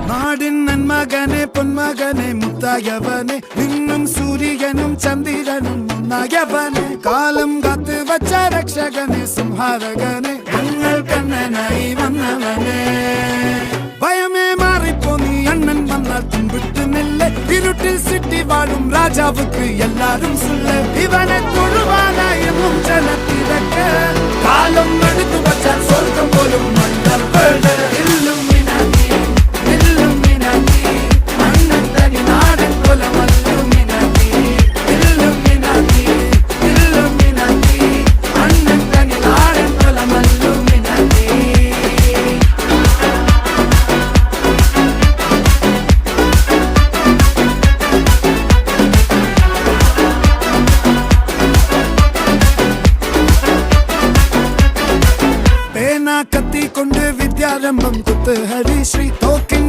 നാടിൻ നന്മകനെ പൊന്മകനെ മുത്തായവനെ നിന്നും സൂര്യനും ചന്ദ്രനും ഒന്നായവനെ കാലം കാത്ത് വച്ച രക്ഷകനെ സംഹാരകനെ ഞങ്ങൾ കണ്ണനായി വന്നവനെ ഭയമേ മാറിപ്പോ നീ അണ്ണൻ വന്നാൽ തുമ്പിട്ട് നെല്ല് ഇരുട്ടിൽ സിറ്റി വാഴും രാജാവുക്ക് എല്ലാരും സുല്ല ഇവനെ തൊഴുവാനായെന്നും ജനത്തിരക്ക് കാലം എടുത്തു വച്ചാൽ സ്വർഗം പോലും മണ്ണപ്പേട് കത്തിക്കൊണ്ട് വിദ്യാരംഭം കുത്ത് ഹരിശ്രീ